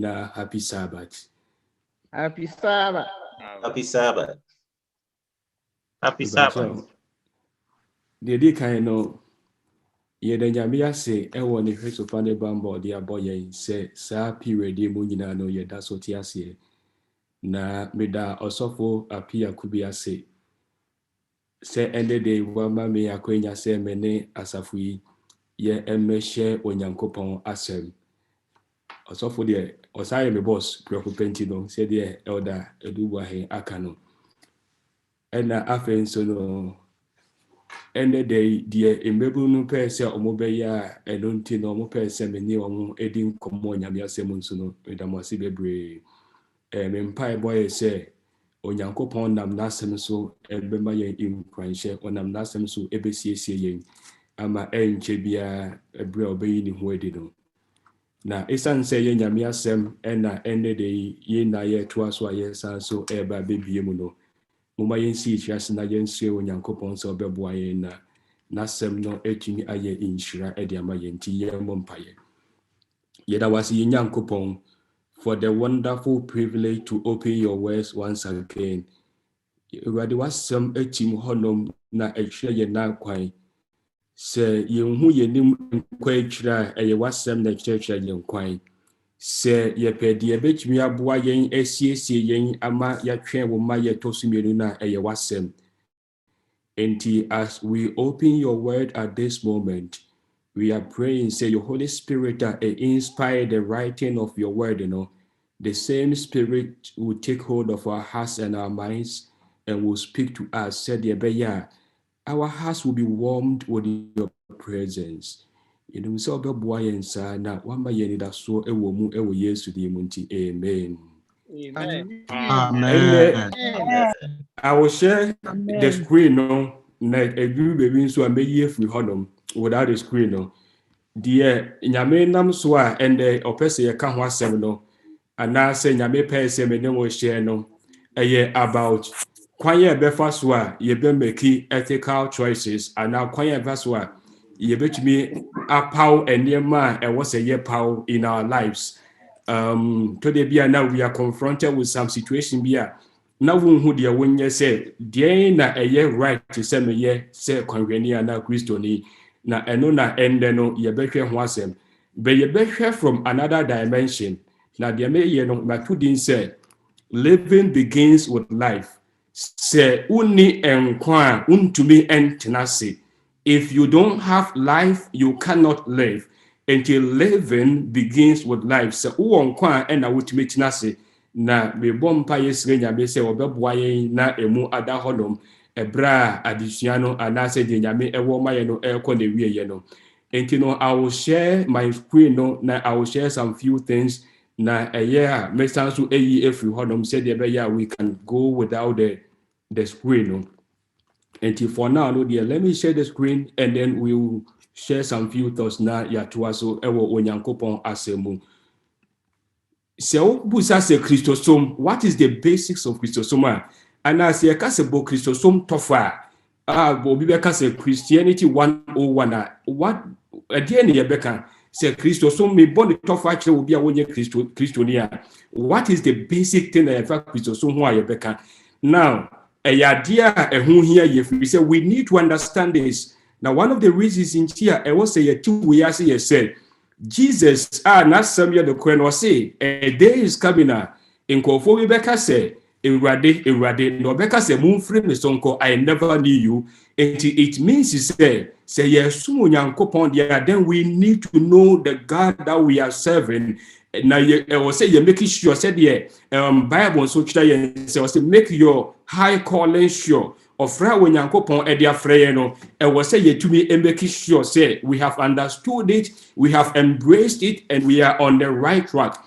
happy Sabbath. Happy Sabbath. Happy Sabbath. Happy Sabbath. The kind of Yedanyamia say, Ewan the Hris of Pane Bambo, the boy, say, Sa period, Munina no ye that's what he say. Na meda osofo apia kubia say ended day wama me akwenya say mene asafu yi ye emehye onyankopon asem osofo de osaye me boss preoccupenti no say de elder eduwa he aka no ena afen so no ended day de embebu no pe say omobeya enonti no omo pe say meni omo edin komo nyame asem nso no medamasi bebre mempai boy say onyankopon nam nasem so ebema ye inkwanhye onam nasem so ebesiesie yen ama enche bia ebre obeyi ni ho edi no na esan say ye nyame asem ena ende de ye na ye to aso aye san so eba bebie mu no moma yen si chiase na yen sue onyankopon so obeboa yen na nasem no etumi aye inhyira edi ama yen ti ye mompaye ye da wasi ye nyankopon for the wonderful privilege to open your words once again. Already was some etim honom na ehwe ye na kwan. Se ye hu ye nim kwa etwira eye wasem na kyerkyerɛ ye kwan. Se ye pedi ye betumi aboa yen asiesie yen ama ya twen wo ma ye tosumienu na eye wasem. Enti as we open your word at this moment, we are praying say your Holy Spirit inspire the writing of your word, the same Spirit will take hold of our hearts and our minds and will speak to us. Said Yebeya, our hearts will be warmed with your presence. So be boy and son, now one by any that so a woman ever years to the munti. Amen. Amen. I will share the screen no like a group baby so I may hear free honum without the screen no. Dear Nyame nam so a and the opese ye ka ho asem no. And now say Nyame pay say me no share no. About kwan ye befa so a ye be make ethical choices and now kwan ye befa so a ye betumi apaw enema e wo say ye paw in our lives. Today bia now we are confronted with some situation bia na wonhu de wonye say de na eye right to say me ye say kwanhwani na Christoni na eno na ende no ye behwe ho asem be ye behwe from another dimension na de me ye no ma to din say living begins with life. Say uni enkwa untumi entenase. If you don't have life, you cannot live. Until living begins with life. Say uonkwa ena utumi tenase. Na me bompa yesre nyame se obeboa yen na emu ada hodom ebra adisua no anase de nyame ewo maye no ekọ na wie ye no. Enti no I will share my screen no na I will share some few things. Na me stand so every hodom said we can go without the screen no. Until for now no dear, let me share the screen and then we will share some few thoughts na ya to aso ewo onyankopon asemu. So busa se Christosom, what is the basics of Christosom? And as ye kase bo Christosom tofa bo bi beka se Christianity 101 what again ye beka say Christosom me born the tofa kire obi a wonye Christonia. What is the basic thing that Christosom ho ye beka? Now dia ehun here ye fi say we need to understand this. Now one of the reasons in here I was say ye two we say ye said Jesus not some year the coin was say a day is coming in Kofo Rebecca say Irade no Becca say moon frame is uncle I never knew you. It means he say yes soon then we need to know the God that we are serving. Now I was say you're making sure said Bible so say make your high calling sure. Ofra when Yankopon edia freyeno, and was say ye to me and make sure say we have understood it, we have embraced it, and we are on the right track.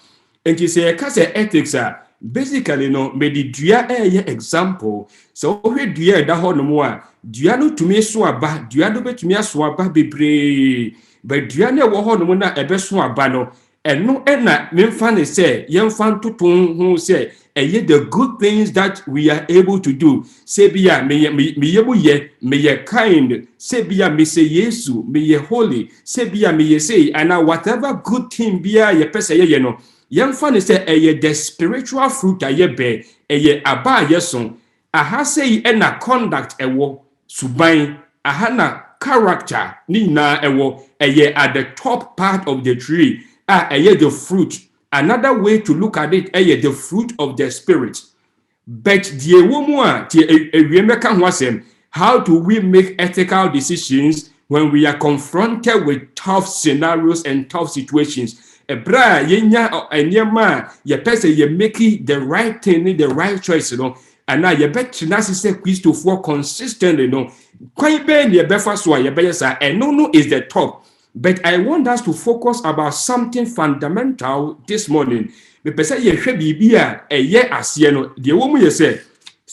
And you say ethics are basically no me the dua example. So we dua da ho no mo dua no to me so aba, dua no betumi aso aba bebre, but dua na wo ho no na ebe so aba no. And no, na memfa say, yemfa toton who say, the good things that we are able to do. Say, bia, me ye kind, say, bia, me say, Yesu, me ye holy, say, bia, me ye say, and now whatever good thing bia ye pese ye no. yemfa ne say the spiritual fruit ayebe aba yeson aha say na conduct ewo suban aha na character ni na ewo at the top part of the tree the fruit. Another way to look at it the fruit of the spirit. But the woman how do we make ethical decisions when we are confronted with tough scenarios and tough situations? Ebra yenya enyema ye pese ye making the right thing, the right choice, and now you bet say Christo for consistent, Quite ben ye befa so ye beyesa and no is the top. But I want us to focus about something fundamental this morning. Me pese ye hwe bibia ye ase no de wo mu ye se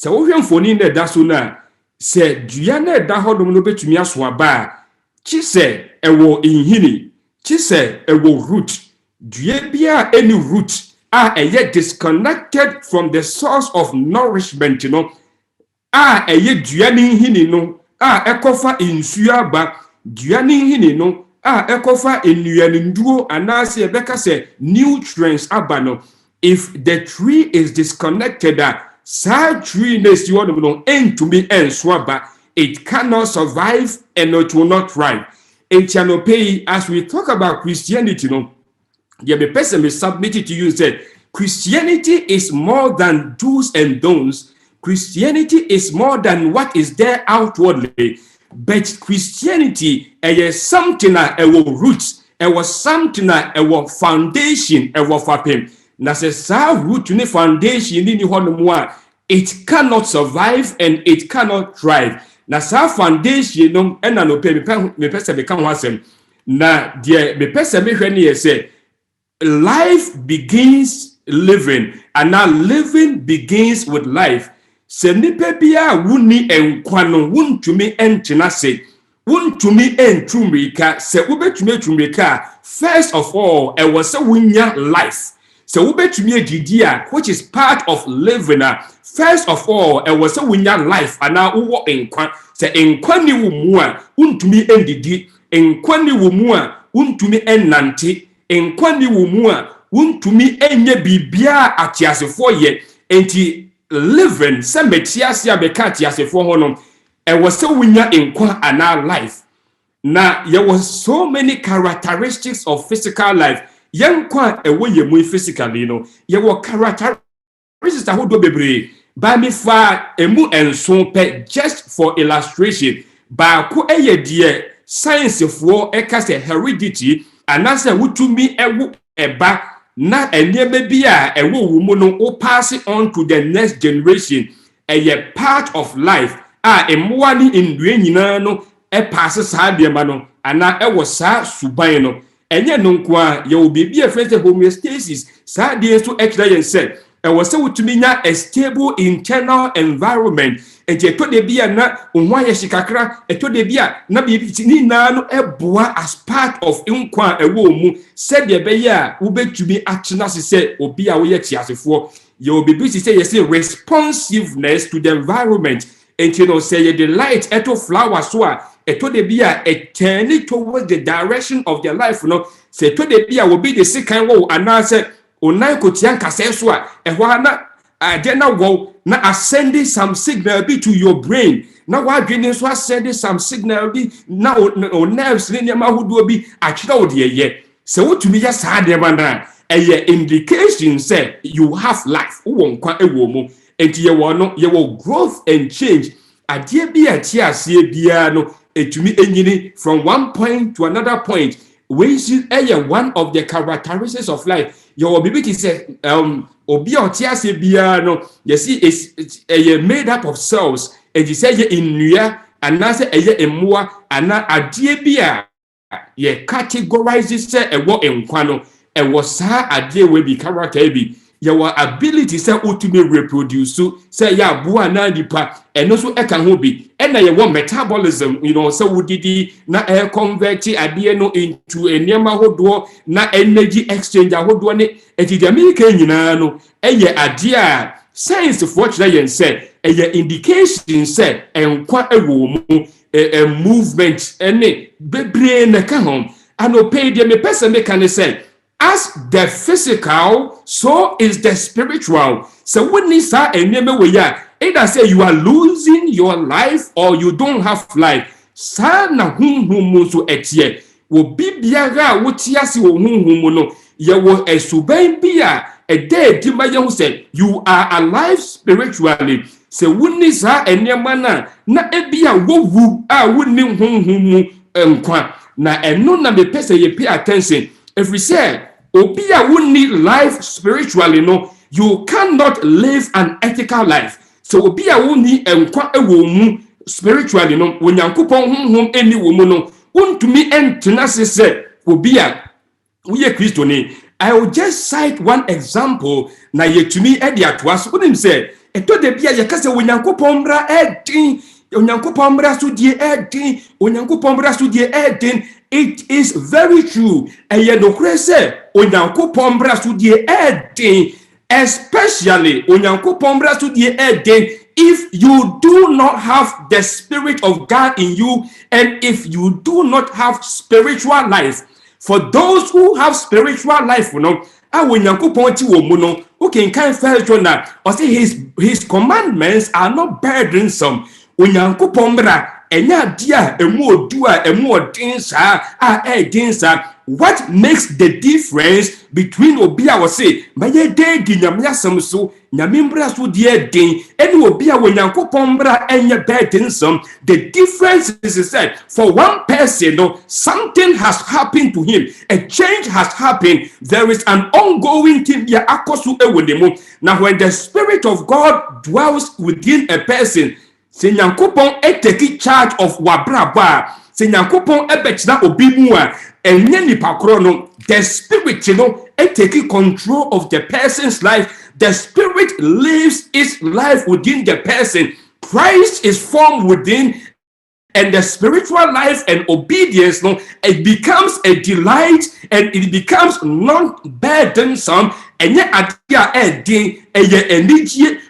wo hwe mfoni na da so na se dua na da hodom no betumi aso aba chi se ewo inhini chi se ewo root dua bia any root disconnected from the source of nourishment eye dua ni inhini no ekofa insu aba dua ni inhini no ekofa enuaninduo anase ebeka se nutrients aba no. If the tree is disconnected, tree it cannot survive and it will not thrive. As we talk about Christianity, the person may submit it to you and say, Christianity is more than do's and don'ts. Christianity is more than what is there outwardly. But Christianity is something that roots, it was something that foundation, it na se sa root ni foundation ni hono it cannot survive and it cannot thrive. Na sa foundation no ena no me pese be kan ho asem na de me pese me hwe ne say life begins living and now living begins with life. Se nipa bia wuni enkwa no wuntumi entena se wuntumi entumrika se ubetumi entumrika. First of all e was a wunya life. So which is part of living. First of all, it was a winner life, and now uwo enkwa. Say enkwa ni wumua, untumi endidi. Enkwa ni wumua, untumi enanti. Enkwa ni wumua, untumi enye bibia atiasefo ye. Enti living, se metiasia beka atiasefo honom. It was a winner enkwa and now life. Now there was so many characteristics of physical life. Young kwa ewo ye mu physically ye wo characteristics that do bebre ba me fa emu enso pe just for illustration ba ko eye de science for ekase heredity anase wutumi ewo eba na enebe bia ewo wu mu no o pass it on to the next generation a part of life emwa ni ndue nyina no e pass sa de ma no ana ewo sa suban no enye no kwa ye obibi e friend homeostasis sa de so extra yen said e was say wutumi nya a stable internal environment eje to de bia na onwa ye shikakra eto de bia na bibi ni na no eboa as part of nkwa ewo mu said de be ya ubetumi atena se obi a wo ye tiasefo ye obibi say yes responsiveness to the environment and say the light eto flower so eto de bia it turn towards the direction of their life say to de bia will be the second wo anase onai kotian kase so ehwa na agena wo na ascending some signal be to your brain na wa dwene so ascending some signal be na o nerves ni ma hodo bi akira wo de ye se wotumi ya saa de ma na indication say you have life wo nkwa ewo mu enti ye wo growth and change adie bi ase bia no etumi enyini from one point to another point we see one of the characteristics of life your ability say obi ase bia no you see it's made up of cells and you say in nua anase emmoa ana adie bia ye categorize say ewo enkwa no ewo saa adie we bi character bi your ability say ultimate reproduce say ya bua na dipa eno so eka ho bi ena your metabolism say wudidi na convert ade no into enema hodo na energy exchange hodo ne etidiamika nyina no ade a science for children say indication say enkwa ewo mu movement ene bebre na ka ho anope de me person make can say as the physical, so is the spiritual. So when you say either say you are losing your life or you don't have life. Sa na hum so etie. Wo bibiara wotiase wo hum no ye wo esuban bia ede di maye say you are alive spiritually. Se woni sa enema na ebia wo wu a woni hum nkwa na eno na me pese ye pay attention. If we say obia woni life spiritually no, you cannot live an ethical life. So obia woni nkwa ewo mu spiritually no, wonyankopon hum eni wo mu no, untumi entena se obia uye Kristo ni. I will just cite one example na yetumi edi atwas. Unim say eto de bia ye kase wonyankopon bra edin, wonyankopon bra so die edin, wonyankopon bra so die edin. It is very true. Eye no kure se wonyankopon bra so die edin, especially wonyankopon bra so die edin. If you do not have the Spirit of God in you, and if you do not have spiritual life, for those who have spiritual life, you know, who can kind of or say his commandments are not burdensome. What makes the difference between obia was say maye de ginyamya samso nyamimbra so de den ene obia wonyankopon bra enye burdensome? The difference is that for one person, no, something has happened to him, a change has happened, there is an ongoing thing ya akosu ewodemo. Now when the Spirit of God dwells within a person, se nyankopon take charge of wabraba, se nyankopon ebechna obimu a enye nipa kro no, the Spirit, you know, take control of the person's life. The Spirit lives its life within the person. Christ is formed within, and the spiritual life and obedience, no, it becomes a delight and it becomes not burdensome. And yet,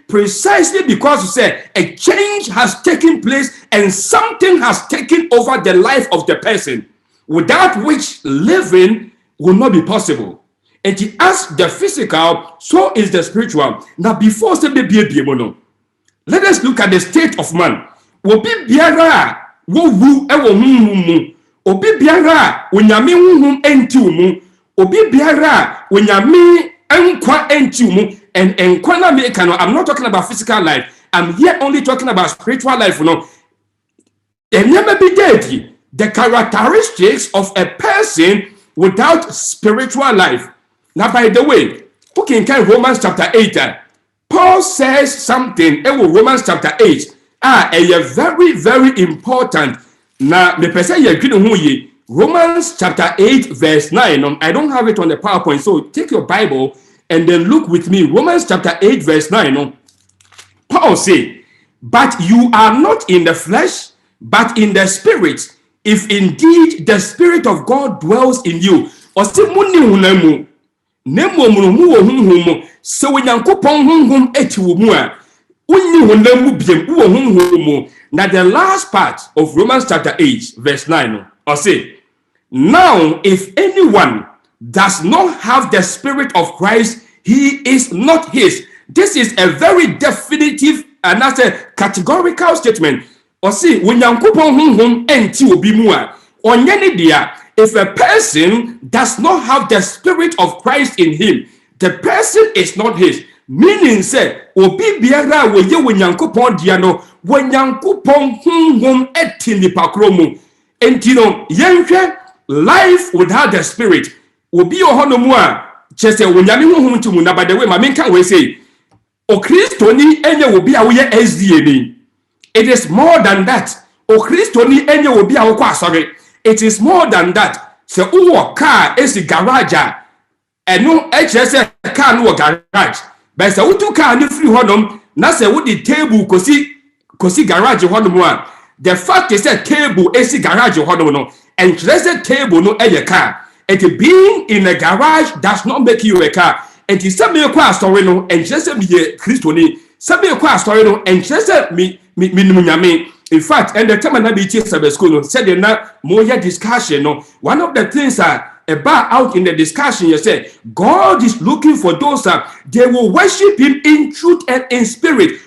precisely because you say a change has taken place and something has taken over the life of the person, without which living will not be possible. And as the physical, so is the spiritual. Now, before let us look at the state of man. Obi biara wo wu e wo hum. Obi biara onyame hum enti mu. Obi biara onyame enkwa enti mu. And enkwa na me kan, I'm not talking about physical life. I'm here only talking about spiritual life, you know. The characteristics of a person without spiritual life. Now, by the way, who can count Romans chapter 8? Paul says something in Romans chapter 8. A very, very important. Now, the person you Romans chapter 8, verse 9. I don't have it on the PowerPoint, so take your Bible and then look with me. Romans chapter 8, verse 9. Paul says, but you are not in the flesh, but in the Spirit, if indeed the Spirit of God dwells in you. So when now the last part of Romans chapter 8, verse 9, or say, now if anyone does not have the Spirit of Christ, he is not his. This is a very definitive and that's a categorical statement. Or see, when if a person does not have the Spirit of Christ in him, the person is not his. Meaning, say, obi biara we ye wenyankopon dia no, wenyankopon hum etini pakromu. Entino yenhwe life without the Spirit. Obi ohono mu a chese wenyame hum ntimu na by the way, ma menka we say, o Kristo ni enye obi a we SDA ni. It is more than that. O Kristo ni enye obi a wo kwa asore. It is more than that. Se uwo car esi garage and no HS car no garage. But se utu car ni free honum na se wo di table kosi garage honum a. The fact is that table esi garage honum no and the table no eye car. It being in a garage does not make you a car. And it is me kwa story no and just me Kristo ni. Sabe kwa story no and just me nyame. In fact, and the time I be teaching Sabbath school, said na more discussion. No, one of the things about out in the discussion, you say God is looking for those they will worship him in truth and in spirit.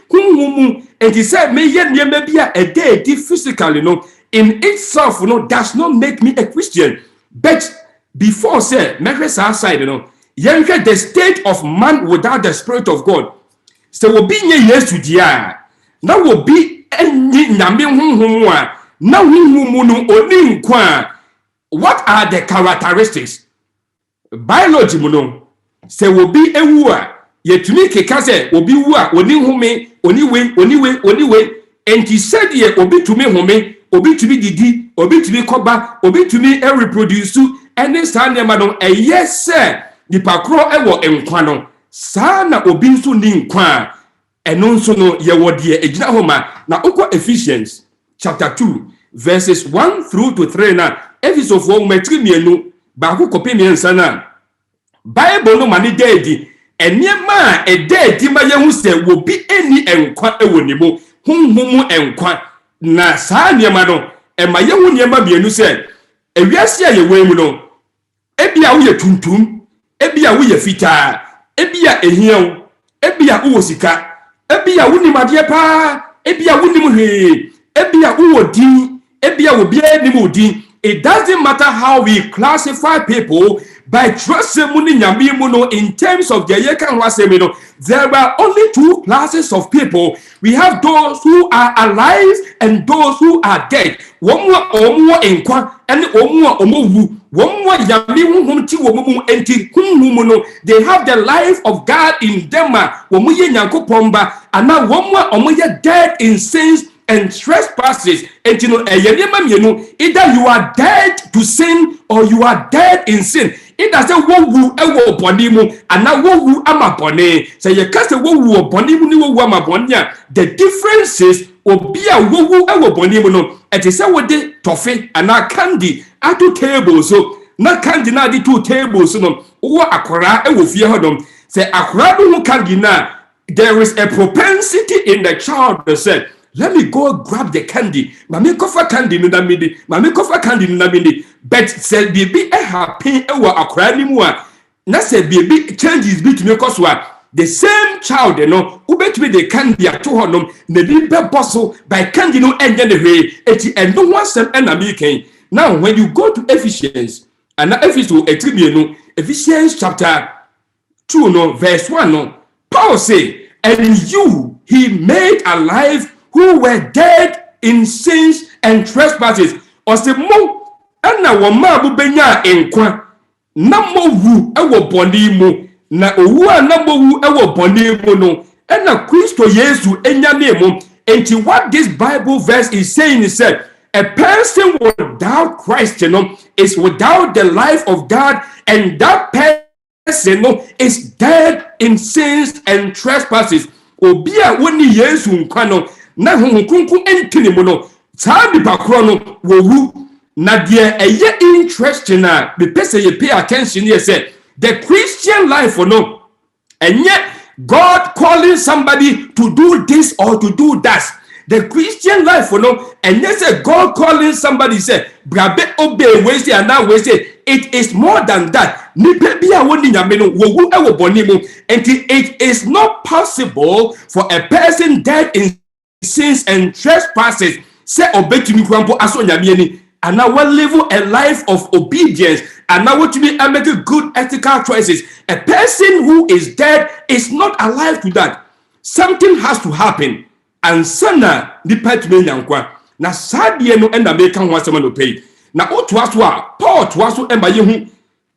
And he said, maybe a deity physically, in itself, does not make me a Christian. But before say, measures aside, the state of man without the spirit of God. So will be yes to dia. Now will be any name now only. What are the characteristics? Biology muno. Se will be a wua. Yet to me kekase will be wua oni home anyway. And he said ye obi to me home, obi to me didi, obi to me koba, obi to me reproduce. And this time madam a yes sir. The pakro ewo enkwano. Sana obi nso ni nkwa. Eno nso no ye wodie ejina homa na okwa Ephesians chapter 2 verses 1 through to 3 na Ephesians 4 metri mienu ba ko kopi miensa na Bible no mani dedi eniema ededi ma yehu se wo bi eni enkwa ewo nimu hunhumu enkwa na saa niema no ema yehu niema bienu se ewiase ye wemu no ebia wo ye tuntum ebia wo ye fita ebia ehiawo ebia wo sika ebia wo nimade pa ebia wo nim hwe ebia wo din ebia wo bia nim odin. It doesn't matter how we classify people by trusting in terms of the yekan. There are only two classes of people. We have those who are alive and those who are dead. One more enkwa and omu. One more they have the life of God in them. And now one more dead in sins and trespasses. And either you are dead to sin or you are dead in sin. It doesn't wo ewo bonimu and now wo amabone. Say you cast a wo bonimu ni wo amabonia. The difference is obia wo ewo bonimu no. It is a wo de toffee and now candy at 2 tables. So na candy na di 2 tables no. Wo akora ewo fie hodom. Say akora no candy na. There is a propensity in the child that said, let me go grab the candy. Mami kofa candy no namidi. Mami kofa candy no namidi. But say baby happy ewa akrani mua. Na say baby changes between cause the same child ubet me the candy at 200 ne be bosso by candy no end the way. And no one sem enami. Now when you go to Ephesians and Ephesians chapter 2 verse 1 Paul say, and you he made alive who were dead in sins and trespasses. Or say mo ana wo ma bu benya enkwa na mo wu ewo boni mu na owu ana mo wu ewo boni mu no na Kristo Yesu enya nemu. And what this Bible verse is saying is that a person without Christ is without the life of God, and that person is dead in sins and trespasses. Obia woni Yesu nkwa no na hunkunku entini mu no saa bipa kro no wowu na de eye interest na be pese ye pay attention here say the Christian life no and yet God calling somebody to do this or to do that. The Christian life no and yet say God calling somebody say brabe obey we say and now we say it is more than that. Nipa bia woni nyame no wowu ewo boni mu. And it is not possible for a person dead in sins and trespasses say obetumi kwampo aso nyame ni and now we live a life of obedience and now what to be make good ethical choices. A person who is dead is not alive to that. Something has to happen and sana department yankwa na sadie no enda make kan wasema no pay na oto aso a Paul to aso emba yehu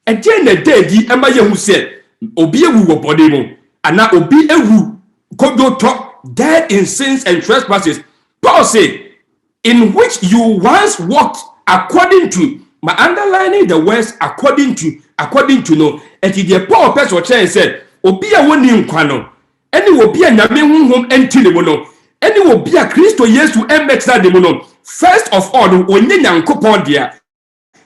eje na dedi emba yehu se obi ewu wo body mu ana obi ewu kodo to dead in sins and trespasses. Paul said, in which you once walked according to, my underlining the words according to no. And the Paul person said, Obia woni nkwano. Any obia nyame honhom entini mo no. Any obia Kristo Yesu embexa de mo no. First of all, onye nyankopon dia.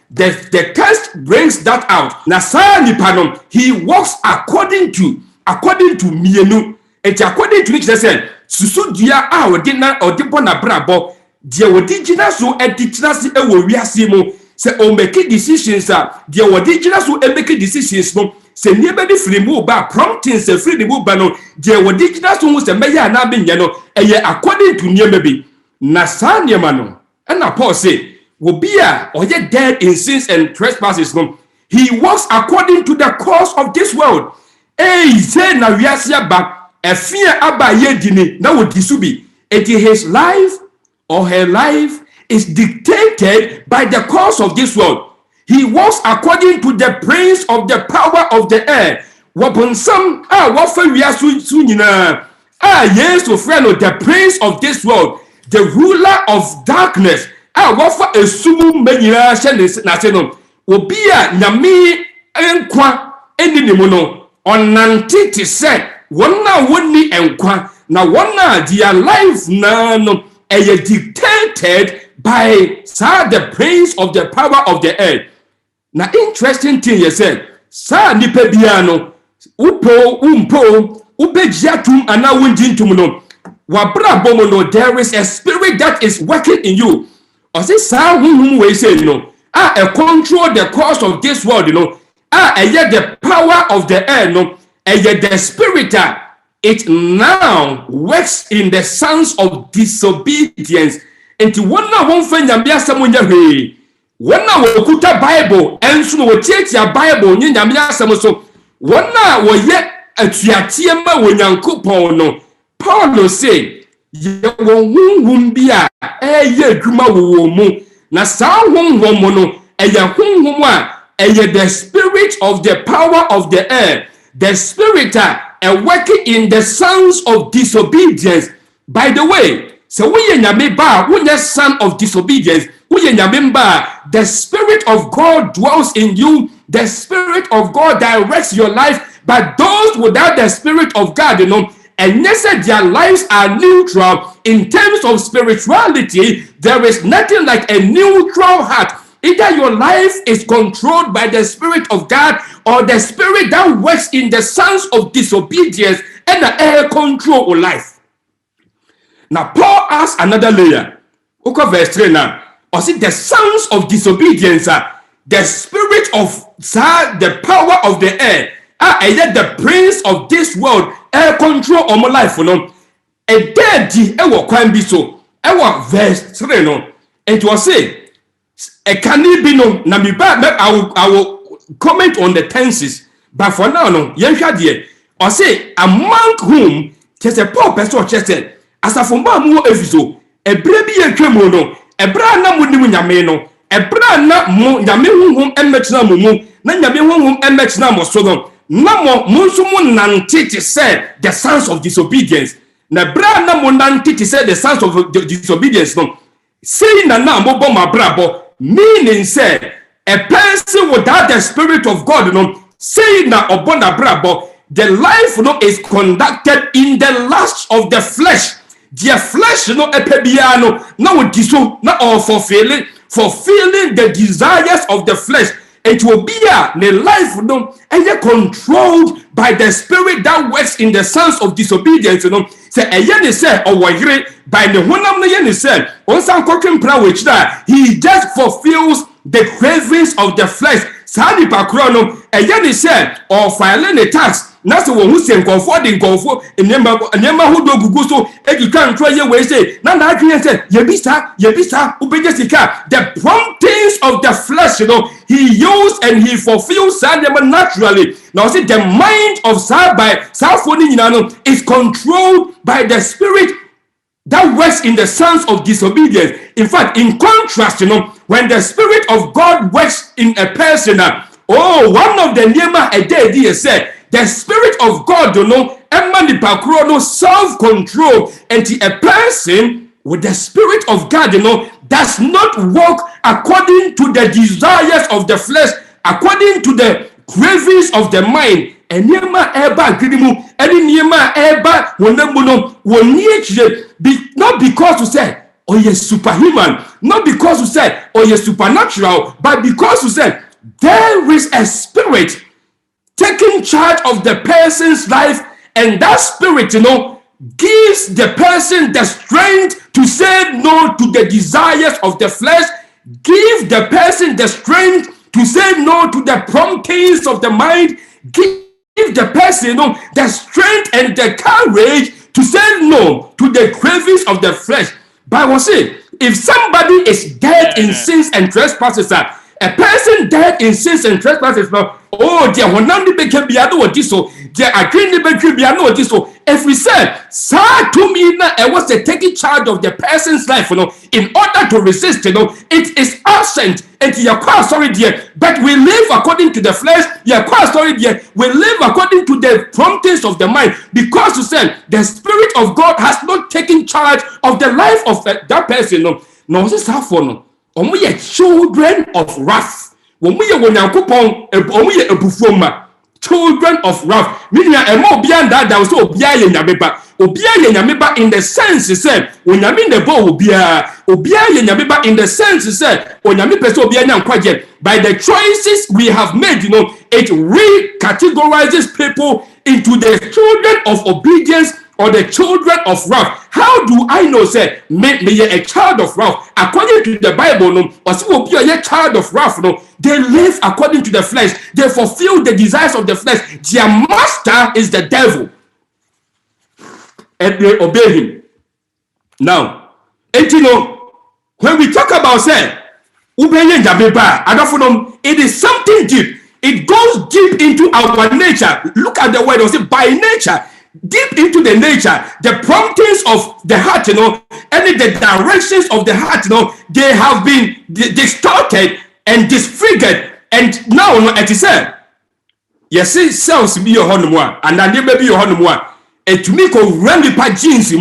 The text brings that out. Na saa nipa no, he walks according to mienu. And according to which they said, Susu dia a odina odibona brabo, dia odigina so ediginasi ewo wiase mo. say o make decisions there were dangerous so make decisions no say never be free move back promptings say free move back no there were dangerous so say me ya na be nya no according to near maybe na sa niema no na Paul say obi a oye dead in sins and trespasses no he walks according to the course of this world say na wiase ba efia aba ye dini na wo disubi his life or her life is dictated by the course of this world. He walks according to the prince of the power of the air. Waponsam wafa wiasu sunyina yes to friend the prince of this world, the ruler of darkness wafa esumu menyira hye na se no obi a nyame enkwa eninimu no onante te se wonna wonni enkwa na wonna their life na no dictated by the prince of the power of the earth. Now, interesting thing you said, Sa nipa biano, ubejiatum ana wunjintum wabra bomono. There is a spirit that is working in you. Or say sa we say control the course of this world, the power of the air, the spirit it now works in the sons of disobedience. Into one now one friend and be a someone way. One now will put a Bible and soon will take your Bible. So one now will yet a Tiatiama when young coupon. Paulo say, ye won't be a ye gruma womo. Na sa womono a yahumwa a the spirit of the power of the air, the spirit and working in the sons of disobedience. By the way, so we nyameba, we son of disobedience, we nyamemba, the spirit of God dwells in you, the spirit of God directs your life, but those without the spirit of God, and yes, their lives are neutral in terms of spirituality. There is nothing like a neutral heart. Either your life is controlled by the Spirit of God or the spirit that works in the sons of disobedience and the air control of life. Now, Paul asks another layer. Okay, verse 3 now. Or see the sons of disobedience, the spirit of the power of the air, and yet the prince of this world, air control of my life. A dead can be so. Verse 3 no. And to say, a canibino namiba. I will comment on the tenses, but for now, no, year or say among whom just a poor person chested as a former more eviso, a baby and cremono, a brana munimunameno, a brana mo yamin and mechnamu, Nanyamin whom and mechnamo so no musumun nantiti said the sons of disobedience. Na brana monantiti said the sons of disobedience. No, saying na moboma brabo. Meaning said a person without the spirit of God, saying that obona brabo, the life is conducted in the lust of the flesh. The flesh epebiano now diso not all fulfilling the desires of the flesh. It will be the life and yet controlled by the spirit that works in the sons of disobedience. Say a yen say or by the one of the yen said on some cooking prayer which that he just fulfills the cravings of the flesh. Sadi pakrono a yen said or filing a tax. That's the one who sent comforting comfort in number who do go so if you can't try your way say now I said yebisa ubejessica the promptings of the flesh he used and he fulfills them naturally. Now see the mind of Sabai is controlled by the spirit that works in the sons of disobedience. In fact, in contrast, when the spirit of God works in a person, one of the nema a day said the spirit of God, self-control, and a person with the spirit of God, does not walk according to the desires of the flesh, according to the cravings of the mind. And nema eba grimu, any nema eba not because you say, oh you're superhuman, not because you say, oh you're supernatural, but because you said there is a spirit taking charge of the person's life, and that spirit, gives the person the strength to say no to the desires of the flesh give the person the strength to say no to the promptings of the mind. Give the person the strength and the courage to say no to the cravings of the flesh. Bible says, if somebody is dead in sins and trespasses, a person dead in sins and trespasses, oh, dear, when none became biano or diso, dear, I can't be biano or diso. If we said, sir, to me, I was taking charge of the person's life, in order to resist, it is absent. And you're quite sorry, dear, but we live according to the flesh. You're quite sorry, dear, we live according to the promptings of the mind, because you said the Spirit of God has not taken charge of the life of that person. No, this is how for no. We are children of wrath. When we are children of wrath. Meaning, and more beyond that, there was so Obia Yameba in the sense, he said, when you mean the bow, Obia Yameba in the sense, he said, when you mean Obia, by the choices we have made, it recategorizes people into the children of obedience or the children of wrath. How do I know, say, me a child of wrath? According to the Bible, or see will be a child of wrath, they live according to the flesh. They fulfill the desires of the flesh. Their master is the devil. And they obey him. Now, and when we talk about, say, it is something deep. It goes deep into our nature. Look at the word, it say, by nature. Deep into the nature, the promptings of the heart, and the directions of the heart, they have been distorted and disfigured. And now, it is said, yes, cells be your honor, and then may be your honor. And to make a random jeans,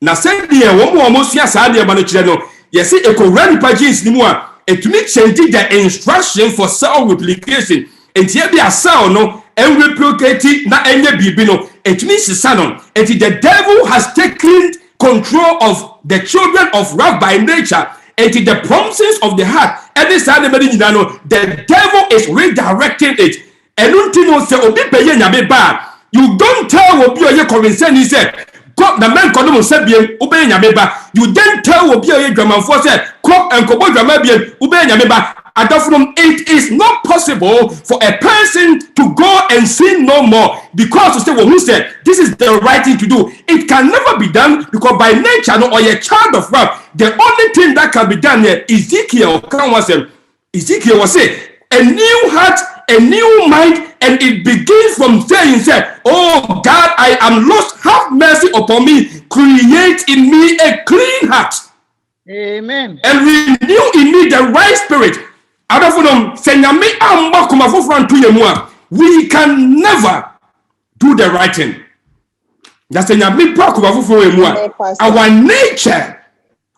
now send me one more almost yes, I am a channel. Yes, it could random jeans, and to make changing the instruction for cell replication. And here be a cell, and replicate na any bibino. It means the son. And the devil has taken control of the children of wrath by nature. And the promises of the heart. And this the devil is redirecting it. And you don't tell what you concern. He said, the man called said, obey Yameba. You then tell what you drama for said, crop and cobo drama bien, obey Yameba. It is not possible for a person to go and sin no more, because to say what who said this is the right thing to do. It can never be done, because by nature, or a child of wrath, the only thing that can be done here, Ezekiel was say, a new heart, a new mind, and it begins from saying, oh God, I am lost, have mercy upon me, create in me a clean heart. Amen. And renew in me the right spirit. We can never do the right thing. Our nature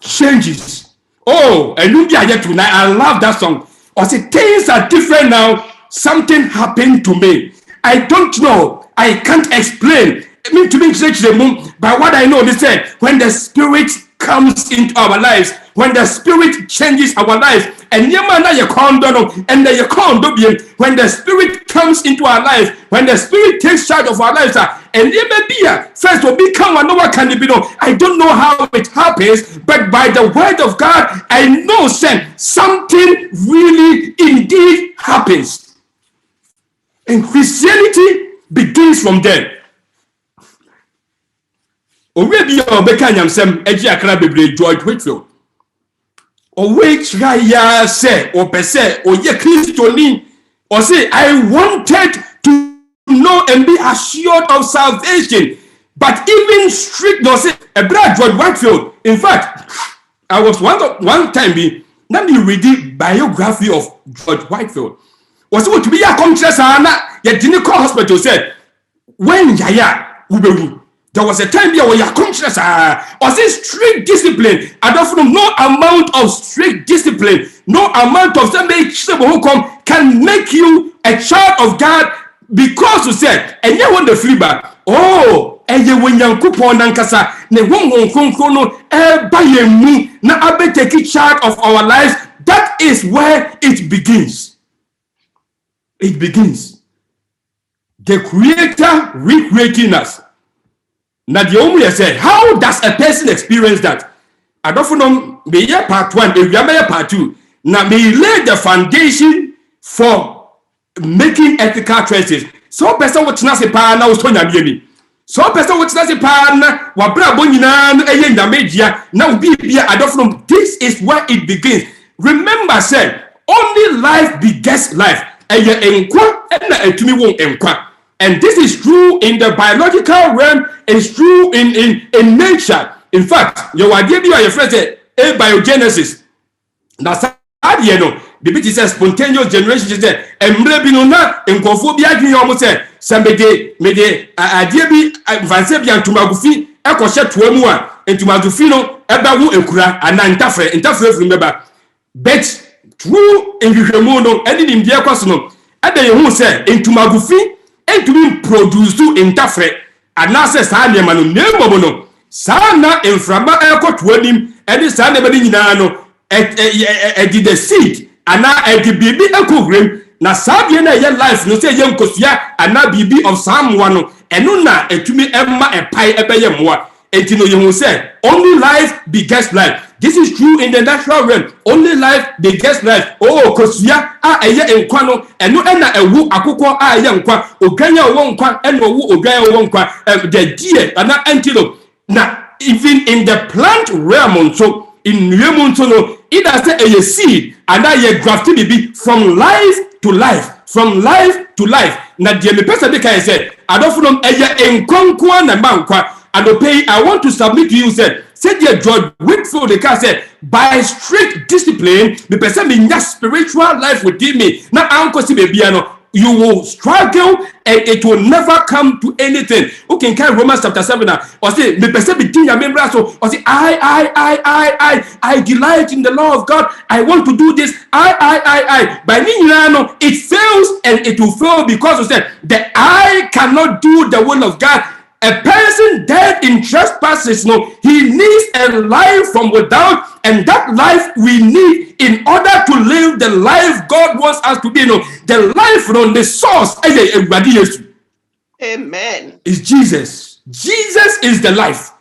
changes. Oh, and I love that song. I say things are different now. Something happened to me. I don't know. I can't explain. I mean, to me, but what I know, they said, when the Spirit comes into our lives, when the Spirit changes our lives, and when the Spirit comes into our lives, when the Spirit takes charge of our lives, and first will become another candidate. I don't know how it happens, but by the word of God, I know something really indeed happens. And Christianity begins from there. Already, George Whitfield. Or which guy say, or per se, or ye Christian, or say, I wanted to know and be assured of salvation. But even strict, no, say, a brother George Whitfield. In fact, I was one time, let me read the biography of George Whitfield. Was going to be a conscious, yet didn't call hospital, said, when Yaya, there was a time here where you're conscious, or say strict discipline. I don't know, no amount of strict discipline, no amount of somebody who can make you a child of God, because you said, and you want the free bar. Oh, and you when you coupon Nankasa, ne won't by me, now I take charge of our lives. That is where it begins. It begins. The Creator recreating us. Now the only said, how does a person experience that? I don't know, be part one, if you are part two. Now may lay the foundation for making ethical choices. So person what na se pa na so nya bi. So person what na se pa na wa bra bo nyina no eye nyamejia na obi bia adofno. This is where it begins. Remember, said only life begets life. And this is true in the biological realm. It's true in nature. In fact, your idea your friend said abiogenesis. That's how you know. The bit is spontaneous generation. Is there? And maybe no na in conphobia. You almost said somebody made idea be advanced to magufi. Eko shet tuemua into magufino. Eba wu ekura interfere remember. Bet true in the and in the aquasino. And then you say into magufi and to be produced to interfere. And now says Sanya Manu Nemono. Sana in Frama Eco to him and the Sana Badinano at the seed. And now at the baby Eco Grim. Na Sabiana your life no say young Kosia and now BB of someone and Nuna and to me Emma and Pi Ebayamwa. And you know you say only life begets life. This is true in the natural realm. Only life begets life. Oh, Kosia aya enkwano eno na ewu akukọ aya nkwa oganya wo nkwa eno wu oganya wo nkwa the deer ana antelope. Now even in the plant realm so in nuemunto no it has a seed and that ye grafted be from life to life, from life to life. Now the person dey say I don't know aya enkonkwa na mankwa. And I want to submit to you, said dear George Whitfield, the car said, by strict discipline, the person in that spiritual life within me. Now, Uncle Sibebiano, you will struggle and it will never come to anything. Okay, can Romans chapter 7 now? Or say, the person between your members, or say, I delight in the law of God. I want to do this. I. By Ninjano, it fails and it will fail because of that. The I cannot do the will of God. A person dead in trespasses, no, he needs a life from without, and that life we need in order to live the life God wants us to be. No, the life from the source. Amen. Is Jesus. Jesus is the life.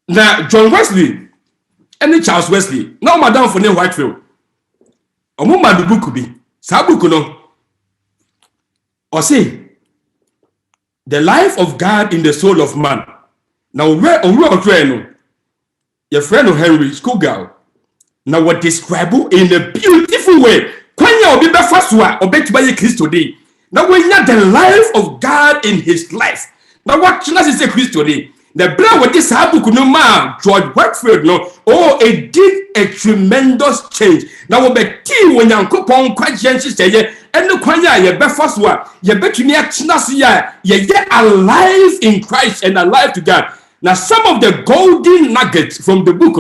Now, John Wesley and Charles Wesley, now Madame for Whitefield. Omuma the book be Sabuku no. Or say. The life of God in the soul of man. Now, where your friend Henry schoolgirl. Now, what describe in a beautiful way. When you be first or bet by Christ today. Now, when you the life of God in his life. Now, what is a Christ today? The blood with this book no man George Whitefield no. Oh, it did a tremendous change. Now, we be tea when you coupon questions say. And the kwanya ye be first one ye betumi atena ye alive in Christ and alive to God. Now some of the golden nuggets from the book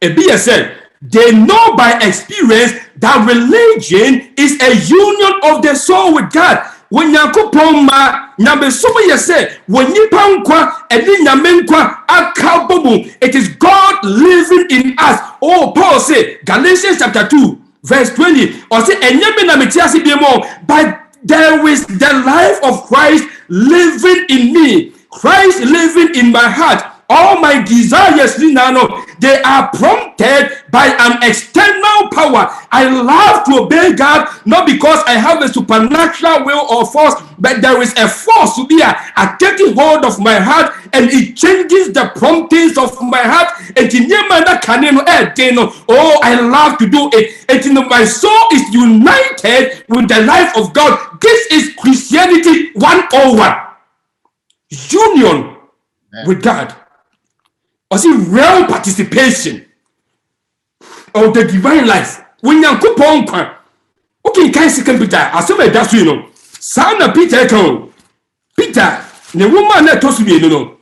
Ebiya said they know by experience that religion is a union of the soul with God. When yakopon ma nyame somo ye say when nipa nkwa edi nyame nkwa akabomu, it is God living in us. Oh, Paul say Galatians chapter 2 verse 20, or say, but there is the life of Christ living in me, Christ living in my heart. All my desires, they are prompted by an external power. I love to obey God, not because I have a supernatural will or force, but there is a force to be a taking hold of my heart, and it changes the promptings of my heart. Oh, I love to do it. And my soul is united with the life of God. This is Christianity 101. Union with God. Or see real participation of the divine life. When you coupon, okay, can second Peter, as some that's you know, son of Peter, Peter, the woman that told me, you know,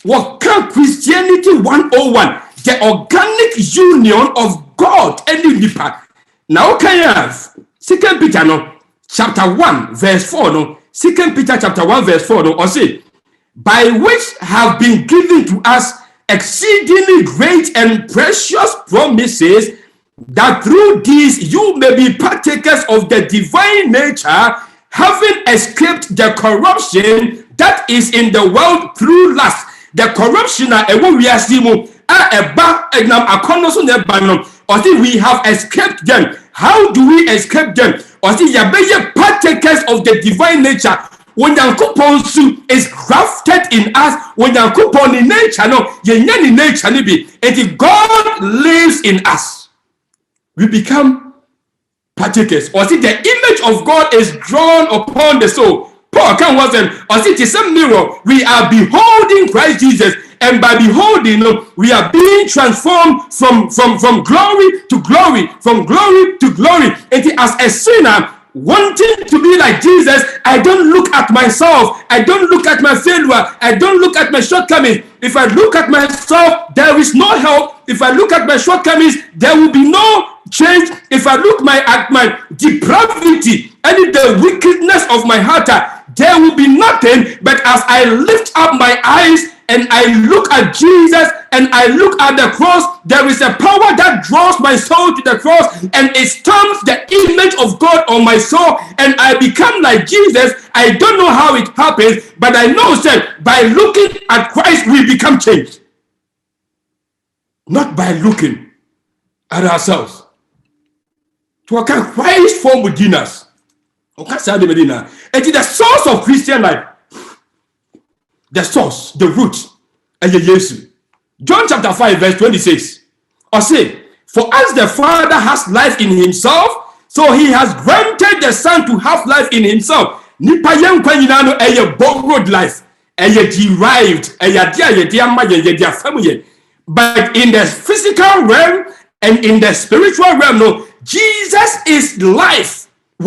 what can Christianity 101, the organic union of God and the deeper. Now, can you have second Peter, no, chapter 1, verse 4, no, second Peter, chapter 1, verse 4, no, or say, by which have been given to us exceedingly great and precious promises, that through these you may be partakers of the divine nature, having escaped the corruption that is in the world through lust. The corruption we are seeing or Or see, we have escaped them. How do we escape them? Or see, yabeye partakers of the divine nature. When Yankupon is grafted in us, when Yankupon in nature, no, in nature, and God lives in us, we become partakers. Or see, the image of God is drawn upon the soul. Paul can wasn't, or see, it is a mirror. We are beholding Christ Jesus, and by beholding, we are being transformed from glory to glory, from glory to glory. And as a sinner, wanting to be like Jesus, I don't look at myself, I don't look at my failure, I don't look at my shortcomings. If I look at myself, there is no help. If I look at my shortcomings, there will be no change. If I look at my depravity and the wickedness of my heart, there will be nothing. But as I lift up my eyes and I look at Jesus and I look at the cross, there is a power that draws my soul to the cross, and it stamps the image of God on my soul, and I become like Jesus. I don't know how it happens, but I know that by looking at Christ, we become changed. Not by looking at ourselves. To a Christ form within us. It is the source of Christian life. The source, the root, and Jesus. John chapter 5, verse 26. Or say, for as the Father has life in himself, so he has granted the Son to have life in himself. Nipa yenkwa nyina no eye borrowed life, eye derived, but in the physical realm and in the spiritual realm, no, Jesus is life. In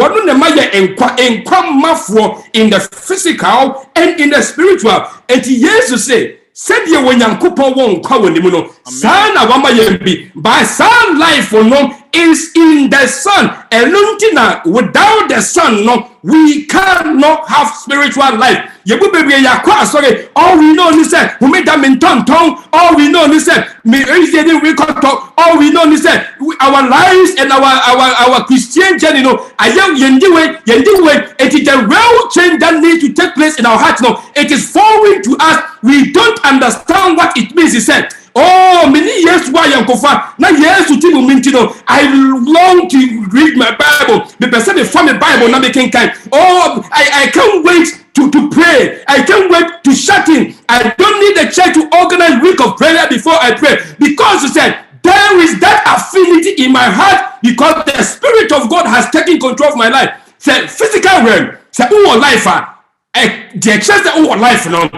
the physical and in the spiritual. And Jesus said, said you when Yankupon won't call when the son of Amayembi, by son life for no is in the Son. Eluntina, without the Son, no, we cannot have spiritual life. Sorry, all we know is that who made them in tongue. All we know is that all we know is that our lives and our Christian journey, I am yendiwe. It is a real change that needs to take place in our hearts. No, it is foreign to us. We don't understand what it means. He said, oh, many years why now yes to I long to read my Bible. The person from the Bible not making kind. Oh, I can't wait to pray. I can't wait to shut in. I don't need the church to organize week of prayer before I pray, because he said there is that affinity in my heart, because the Spirit of God has taken control of my life. Say physical realm. Say oh life. The church that oh life no.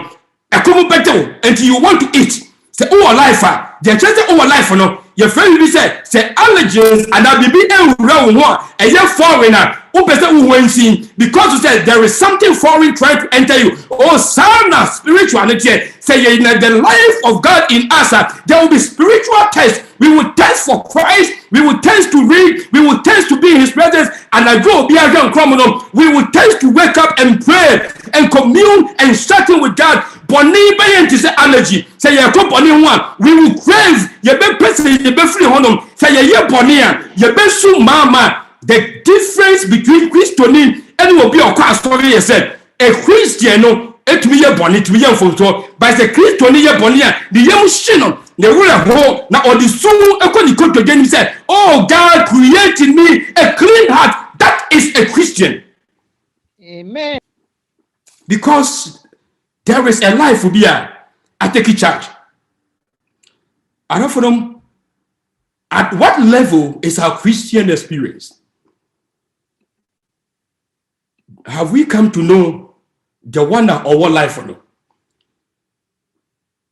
I come better until you want to eat. Say oh life. The church that oh life no. Your friend will say allergens and I be around one and you're foreigner. Because you said there is something foreign trying to enter you. Oh, son of spirituality. Say in the life of God in us, there will be spiritual tests. We will test for Christ. We will test to read. We will test to be in His presence. And I go be a young criminal. We will test to wake up and pray and commune and settle with God. Boni bayen to say allergy. Say you come boni one. We will crave. You be person. You be free honum. Say you bonia. You be su mama. The difference between Christian and will be a class story. I said a Christian no. It me a bonnet to me a photo. But the Christian ye bonia. The young shino. The rule of home now or the soul. A con to again. He said, "Oh God, created me a clean heart." That is a Christian. Amen. Because there is a life will be a take charge. I don't know at what level is our Christian experience. Have we come to know the wonder of what life for no?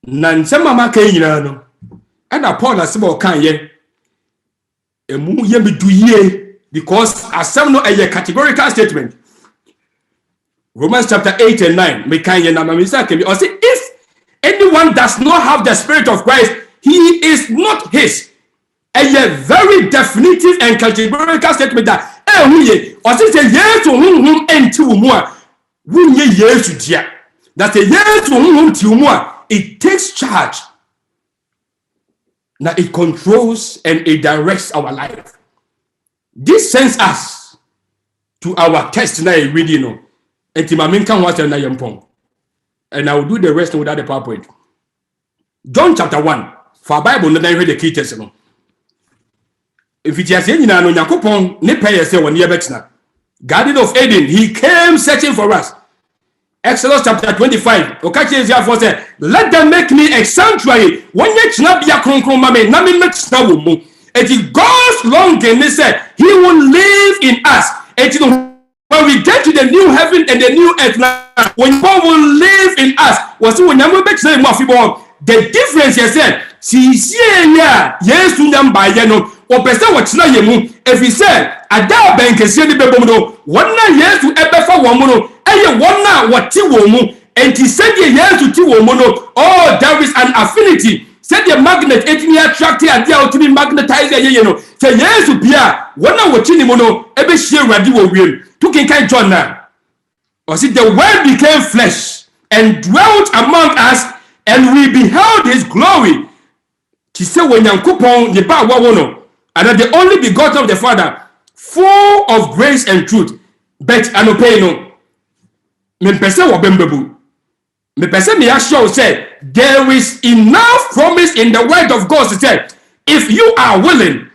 Nansema maka yina no. And Paul has said kan ye. Emu ye be do ye because asem no a categorical statement. Romans chapter 8 and 9. Me kan ye na mamisa can be or say if anyone does not have the Spirit of Christ, he is not his. A very definitive and categorical statement that or say yes to whom enti umwa wunye yesu dia. That a yes to whom ti umwa. It takes charge. Now it controls and it directs our life. This sends us to our test now reading. And I will do the rest without the PowerPoint. John chapter 1. For Bible, not read the key test. if it is any no Yakupon, ne pay say 1 year better. Garden of Eden, he came searching for us. Exodus chapter 25. Said, let them make me a sanctuary. When you snap your concrete, mammy, nothing makes no woman. It is God's longing, he said, he will live in us. When we get to the new heaven and the new earth, when God will live in us, was when you make say the difference, he said, yes, to them by Yano, or person what's not you. If he said, a dab bank is really bebono, 1 year to ever for woman, and 1 now what Tiwomu, and he said, yes to Tiwomono, oh, there is an affinity. Said the magnet, it me attracted and there to be magnetized, you know. Say yes to Pia, 1 hour Chinimono, every share radio will. Took in kind John now. Or see, the word became flesh and dwelt among us, and we beheld his glory. She said, when Yankupon, the bar wawono, and that the only begotten of the Father, full of grace and truth, but anopeno. Me person wa bembebu. Me person me assure said, there is enough promise in the word of God to say, if you are willing,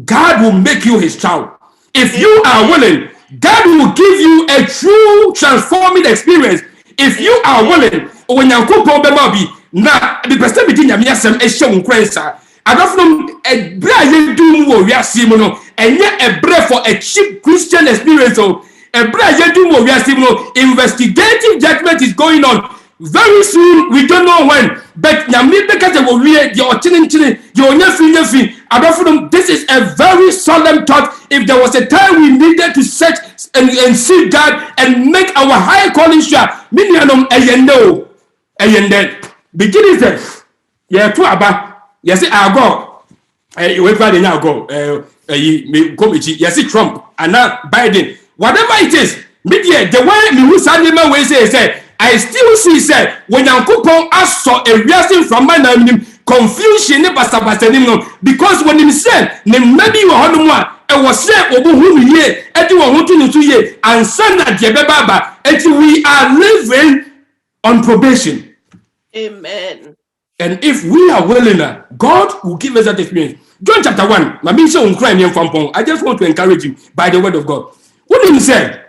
God will make you his child. If you are willing, God will give you a true transforming experience. If you are willing, when you go to be now, the person between your some a show crazy. I don't know a brave doom what we are seeing, and yet a brave for a cheap Christian experience. So a brave doom what we are seeing, investigative judgment is going on. Very soon, we don't know when, but this is a very solemn thought. If there was a time we needed to search and seek God and make our high calling sure, beginning there, yeah, to Abba, yes, I go, we probably now go, yes, Trump and now Biden, whatever it is, media, the way me who Sandima will say, I still see, say, when Yankupon asked for a reason from my name, confusion, because when he said, maybe you are one, it was said, over whom ye, and you are wanting to ye, and send that Jebaba, and we are living on probation. Amen. And if we are willing, God will give us that experience. John chapter 1, I just want to encourage you by the word of God. What did he say?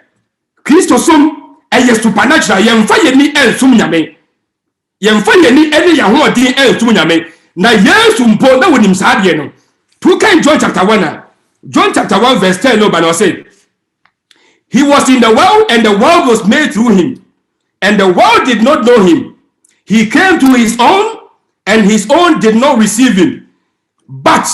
Christosum. Yes, supernatural, yemfa yeni ensum nyame. Yemfa yeni ene yahodin ensum nyame. Na yesu mpo na wonim saade no. To kan John chapter 1. John chapter 1 verse 10 no but say, he was in the world and the world was made through him. And the world did not know him. He came to his own and his own did not receive him. But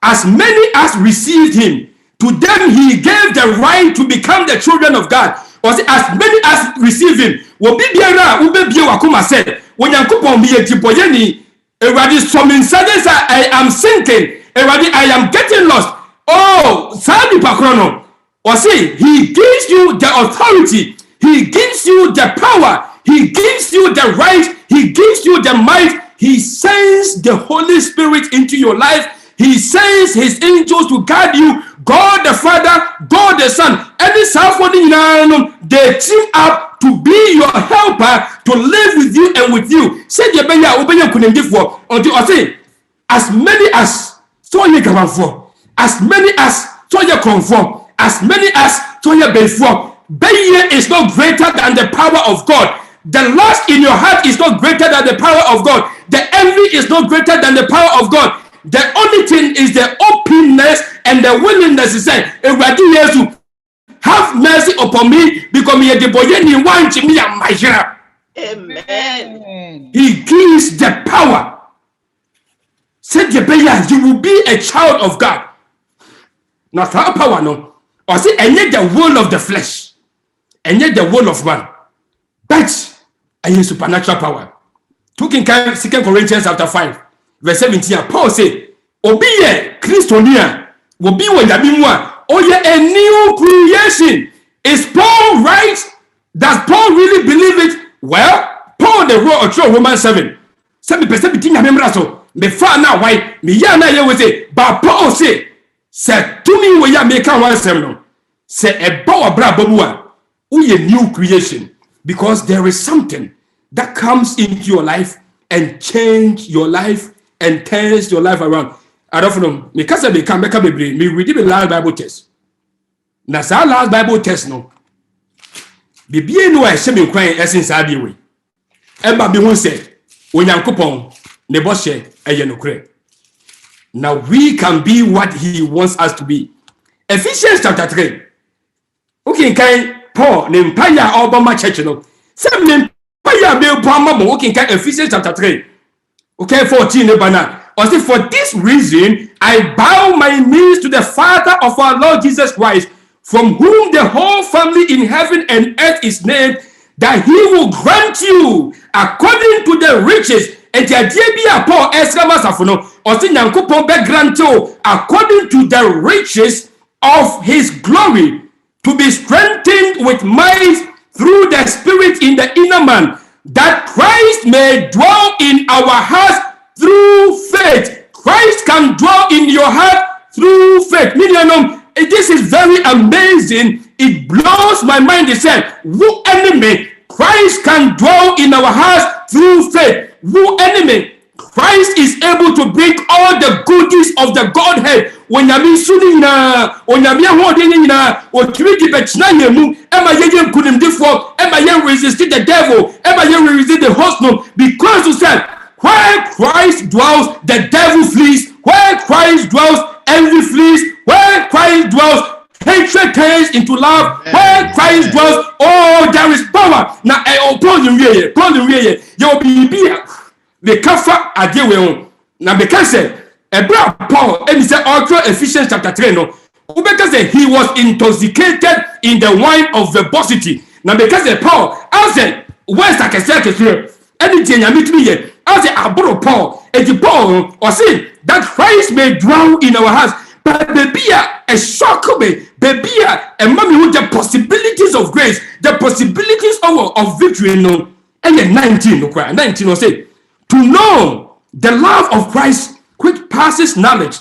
as many as received him, to them he gave the right to become the children of God. As many as receive him, will be biara, will be wakuma said, when Yankupon be a tipoyeni, already some insiders I am sinking, already I am getting lost. Oh, Sadi Pakrono, or say, he gives you the authority, he gives you the power, he gives you the right, he gives you the might, he sends the Holy Spirit into your life, he sends his angels to guide you. God the Father, God the Son, any somebody they team up to be your helper to live with you and with you. Say the benya obenya couldn't give for until I say as many as so you come for, as many as so you conform, as many as so you before. Benya is not greater than the power of God. The lust in your heart is not greater than the power of God. The envy is not greater than the power of God. The only thing is the openness and the willingness to say, have mercy upon me because me the boy you want me and my share. Amen. He gives the power. Said the you will be a child of God. Not for power, no. Or say, and yet the will of the flesh, and yet the will of man. But I use supernatural power. 2 Corinthians chapter 5. Verse 17, Paul said, Obiye Christonia, will be when a new creation. Is Paul right? Does Paul really believe it? Well, Paul the wrote of Romans 7. 7% between members so the far now why me yana ye we say, but Paul say to me we ya make one seven. Say a bow bra babua, we a new creation, because there is something that comes into your life and change your life and turns your life around. I don't know. Because they come back, me read the last Bible test. Now, our last Bible test no. Be no I shall be crying essence I be way. Emma be one say, when young coupon, neboshe, a yenocre. Now we can be what he wants us to be. Ephesians chapter 3. Okay, kind Paul, name Paya Obama Church, no. Some name Paya Bill Palmer, okay, Ephesians chapter 3. Okay, 14, Nebana. Or say, for this reason, I bow my knees to the Father of our Lord Jesus Christ, from whom the whole family in heaven and earth is named, that he will grant you, according to the riches, and Paul Esramasafuno, or say, Yankupon Begranto, according to the riches of his glory, to be strengthened with might through the Spirit in the inner man, that Christ may dwell in our hearts through faith. Christ can dwell in your heart through faith. This is very amazing. It blows my mind. They said, who enemy? Christ can dwell in our hearts through faith. Who enemy? Christ is able to bring all the goodies of the Godhead. When you suni na, when you holding na, or treaty betchna mu, Emma Yen couldn't default, Emma Yen resisted the devil, Emma Yen resisted the host no, because you said, where Christ dwells, the devil flees. Where Christ dwells, envy flees. Where Christ dwells, hatred turns into love. Where Christ dwells, oh, there is power. Now, Paul in Ray, you'll be the kafa adewe. Now, because Paul, and he said, also Ephesians chapter 3, no, because he was intoxicated in the wine of verbosity. Now, because Paul, I said, where's the cassette here? Anything I meet me here. I say, I borrow Paul, and Paul, or say that Christ may dwell in our hearts. But baby, a shock me, baby, and mommy with the possibilities of grace, the possibilities of victory, no. And then 19 will say, to know the love of Christ, which passes knowledge,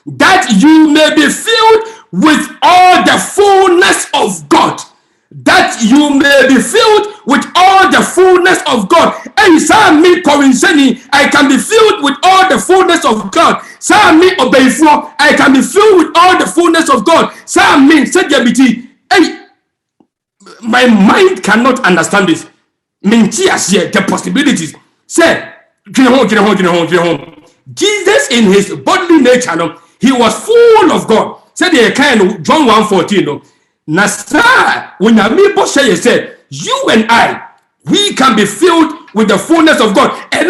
that you may be filled with all the fullness of God. That you may be filled with all the fullness of God. And me I can be filled with all the fullness of God. Me obeyfo, I can be filled with all the fullness of God. Me hey, my mind cannot understand this. The possibilities. Say, Jesus in his bodily nature, he was full of God. Said the kind of John 1:14. Nasa, when Amibo said, you and I, we can be filled with the fullness of God. And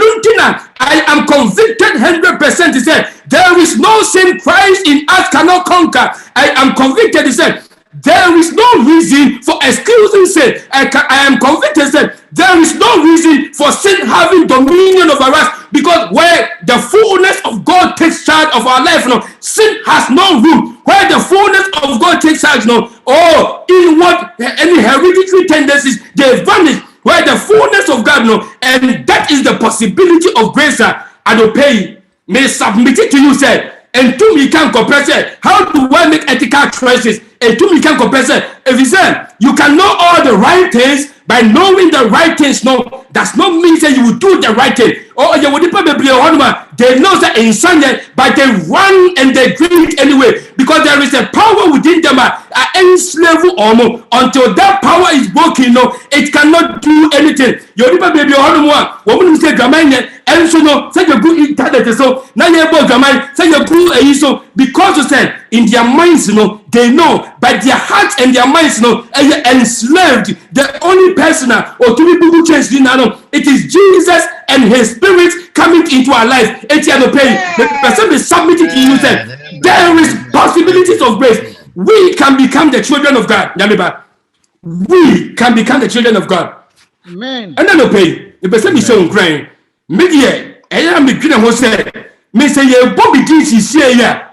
I am convicted 100%. He said, there is no sin Christ in us cannot conquer. I am convicted. He said, there is no reason for excusing sin. I am convicted. He said, there is no reason for sin having dominion over us, because where the fullness of God takes charge of our life, sin has no room. Where the fullness of God takes charge, in what any hereditary tendencies they vanish. Where the fullness of God, and that is the possibility of grace. I don't pay. May submit it to you, say. And to me can compare, say, how do I make ethical choices? And to me can compare, say, if you say you can know all the right things by knowing the right things, does not mean that you will do the right thing. Or you would probably they know that in Sunday, but they run and they drink anyway, because there is a power within them, any slave or more. Until that power is broken, it cannot do anything. You probably woman say Gamania, and so no, say you good internet, so now you're about Gamai, say you good so because you said in their minds, they know, but their hearts and their minds, and enslaved. The only person or two people who change it is Jesus and his spirit coming into our life. The person is submitting to you. There is possibilities of grace. We can become the children of God. We can become the children of God. Amen. And then the person is showing crying. Media, I am the Green who said, Mister Bobby D. Here.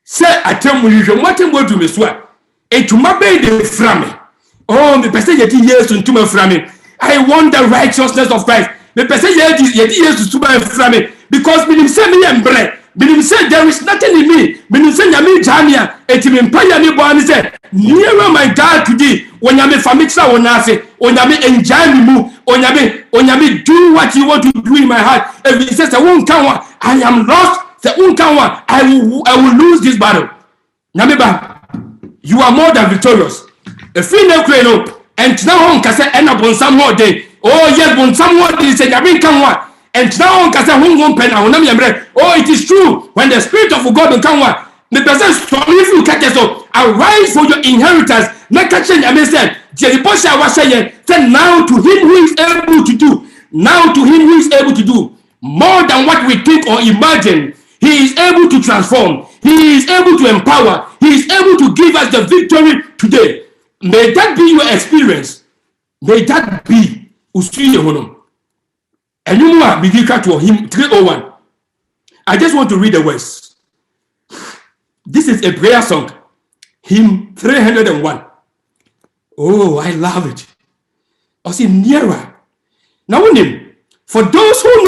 Say, I tell you, what I'm going to miss what? And to my baby from me. Oh, the person yet years to my framing. I want the righteousness of Christ. The person yet years to my framing. Because when say me and bread, when you say there is nothing in me, when you say Yami Jamia, it will empire me born said, nearer my God today, when Yami Famixa or Nasi, or Yami enjoy me, or Yami do what you want to do in my heart. If he says I won't come, I am lost I will lose this battle. Nyameba, you are more than victorious. If you know, and now on Kasa end up on some more day. Oh, yes, on some more day, say, and now on Kasa won't pen. Oh, it is true. When the Spirit of God will come, the person strong if you catch so arise for your inheritance. Not catching, I mean, said, Jeribosha was saying, now to him who is able to do, now to him who is able to do more than what we think or imagine. He is able to transform. He is able to empower. He is able to give us the victory today. May that be your experience. May that be Usuye Hono. And you know, begin to him 301. I just want to read the words. This is a prayer song. Hymn 301. Oh, I love it. I say nearer. Now, for those who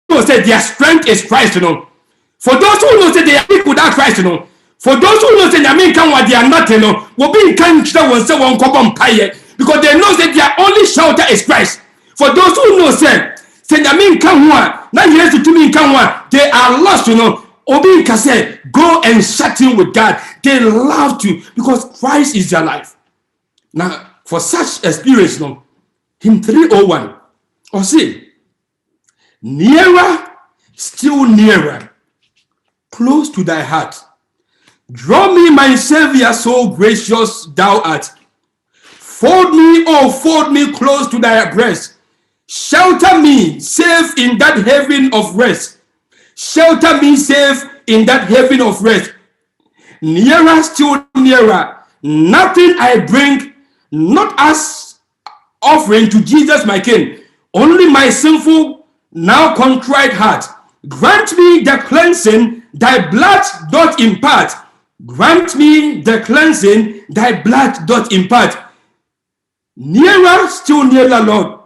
know that their strength is Christ, For those who know that they are weak without Christ, For those who know that they are nothing, will be in country when someone come on fire because they know that their only shelter is Christ. For those who know that they are lost, Obi can say, go and shut in with God. They love to because Christ is their life. Now, for such experience, hymn 301, or say, nearer, still nearer, close to thy heart. Draw me, my Savior, so gracious thou art. Fold me, oh, fold me close to thy breast. Shelter me, safe in that heaven of rest. Shelter me, safe in that heaven of rest. Nearer, still nearer. Nothing I bring, not as offering to Jesus, my King. Only my sinful, now contrite heart. Grant me the cleansing thy blood doth impart. Grant me the cleansing thy blood doth impart. Nearer, still nearer, Lord,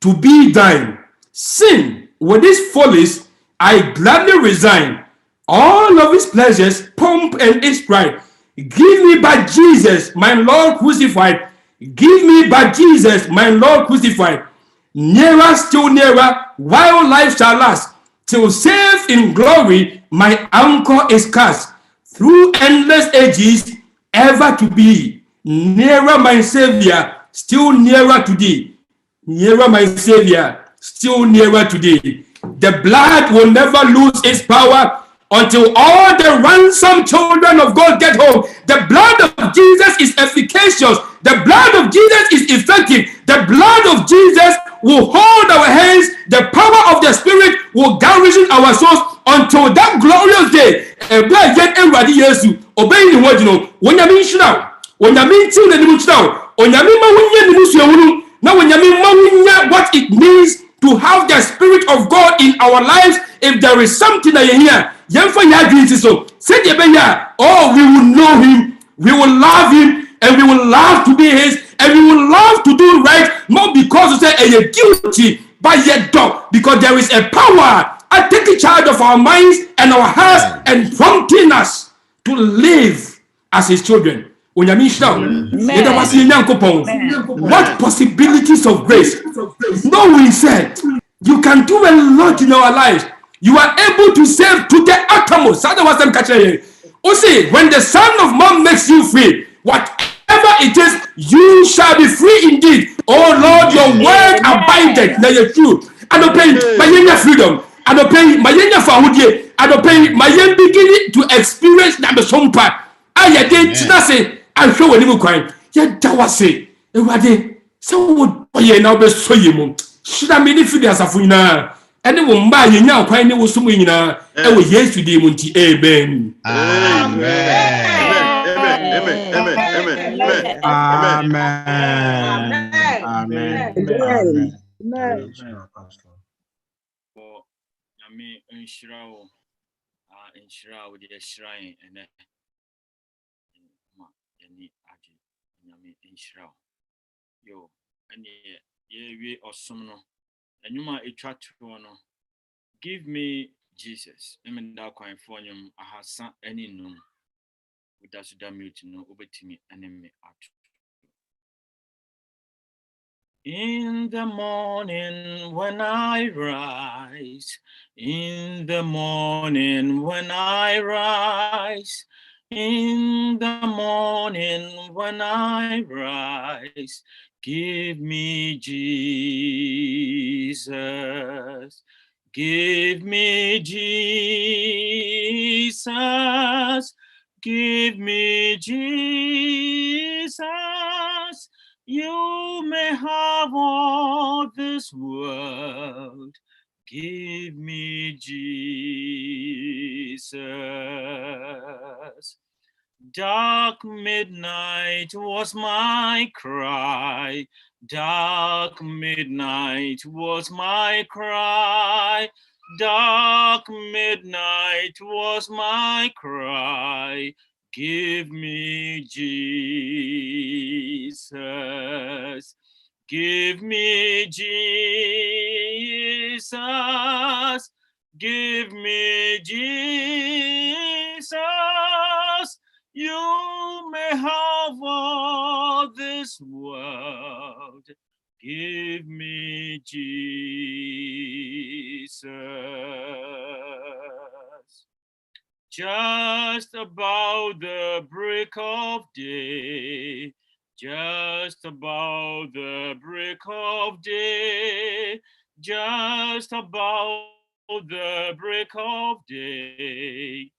to be thine. Sin with his follies I gladly resign. All of his pleasures, pomp and his pride. Give me by Jesus, my Lord crucified. Give me by Jesus, my Lord crucified. Nearer, still nearer, while life shall last. Till safe in glory, my anchor is cast. Through endless ages, ever to be. Nearer, my Savior, still nearer to thee. Nearer, my Savior, still nearer to thee. The blood will never lose its power until all the ransomed children of God get home. The blood of Jesus is efficacious. The blood of Jesus is effective. The blood of Jesus will hold our hands. The power of the Spirit will garrison our souls until that glorious day. What it means to have the Spirit of God in our lives. If there is something that you hear, oh, we will know him, we will love him, and we will love to be his, and we will love to do right, not because you say you're guilty, but yet dog, because there is a power at taking charge of our minds and our hearts and prompting us to live as his children. What possibilities of grace? No, we said you can do a lot in our lives. You are able to save to the uttermost. See, when the Son of Man makes you free, whatever it is, you shall be free indeed. Oh Lord, your word abideth. Now you're true. I don't pay my freedom. I don't pay my fahudia. I don't pay my beginning to experience that the song part. I didn't say, I'm sure when you cry. Yet that was it. So would now be so you. Should I mean if you as a funa? And it will buy you now, quite new swimming. And we yes to the Munti. Amen. Yo, and ye awesome no. And you might try to no. Give me Jesus. I mean that coin for him. I have sent any no. Without that mute no over to me enemy out. In the morning when I rise, in the morning when I rise, in the morning when I rise, give me Jesus. Give me Jesus. Give me Jesus. You may have all this world. Give me Jesus. Dark midnight was my cry. Dark midnight was my cry. Dark midnight was my cry. Give me Jesus. Give me Jesus. Give me Jesus. You may have all this world. Give me Jesus. Just about the break of day, just about the break of day, just about the break of day,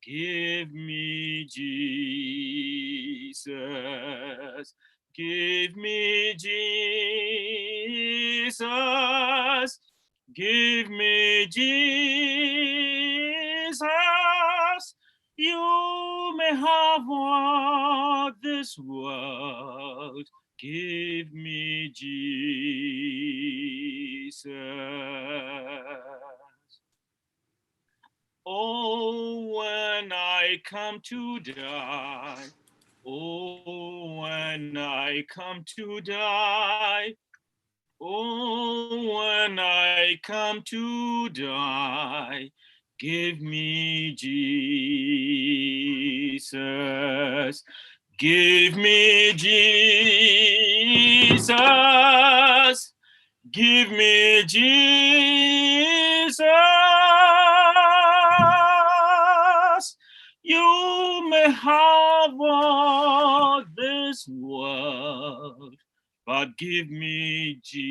give me Jesus. Give me Jesus. Give me Jesus. You may have all this world. Give me Jesus. Oh, when I come to die. Oh, when I come to die. Oh, when I come to die, give me Jesus. Give me Jesus. Give me Jesus. You may have all this world, but give me Jesus.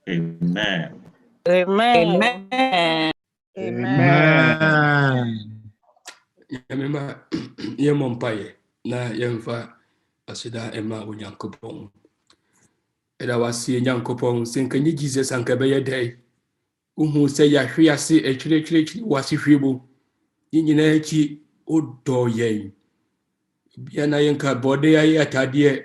Amen. Amen. Amen. Yɛmema yɛmmɔ mpaeɛ na yɛmfa aseda ɛma Onyankopɔn. Ɛda wase Nyankopɔn sɛ nka nye Jesus anka bɛyɛ dɛn. Wohu sɛ yɛahwe ase akyirɛkyirɛkyiri wase hwɛ mu. Yɛn nyinaa akyi wodɔ yɛn. Bia na yɛnka bɔde ayɛ atadeɛ.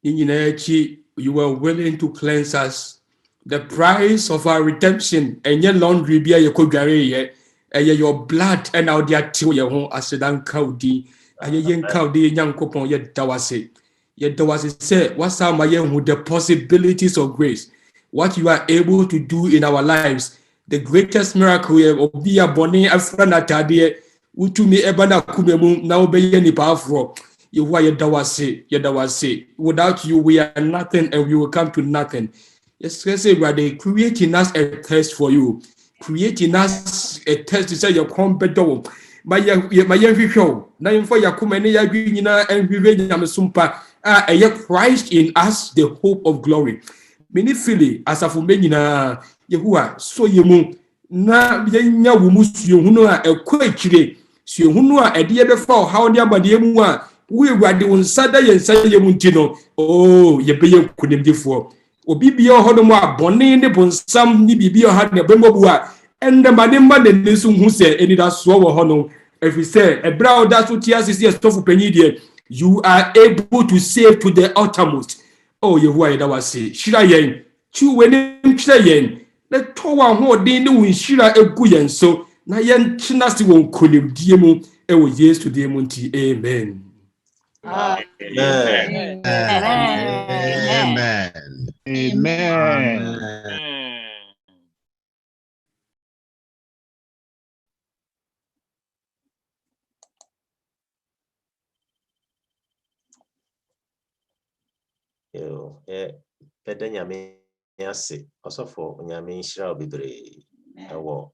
Yɛn nyinaa akyi you were willing to cleanse us. The price of our redemption ɛnyɛ laundry bi a yɛkɔdwareyɛ. Ɛyɛ your blood and now they are till your home as a dan cowdy. And ye cowdy Nyankopɔn yet dawase. Yet dawase say, what's our with the possibilities of grace? What you are able to do in our lives. The greatest miracle of be a bonnet after Natadia. Utu me ebana kumemu now be any powerful. You why yedawase. Without you, we are nothing and we will come to nothing. Yes, let's say they creating us a thirst for you. Creating us a test to say your competitor. My young show. Now for your comedy, and we read Sumpa. A Christ in us, the hope of glory. Many feel as a Fumena Yehua, so you moon. Na Yanya Wumus, you know, a quake. So you know, a dear before how near Madiamua. We were doing Saturday and Sunday Muntino. Oh, ye be couldn't before. Obibia hodomo abone ne bonsam ni bibia ha ne bembobu a ende manema ne nesu hu se eni da so wo hono every say ebra oda so tia sisi estofu panyi de you are able to save to the uttermost. Oh yehu ayi da wase shira yen chu weni mchira yen na to wa ho den ne won shira egu yen so na yen china si won konimdie mu e wo Yesu de mu nti amen. Amen. Amen. Amen. Yo, pedanya me ase. Also for nyame nhyira obibre. Ewo.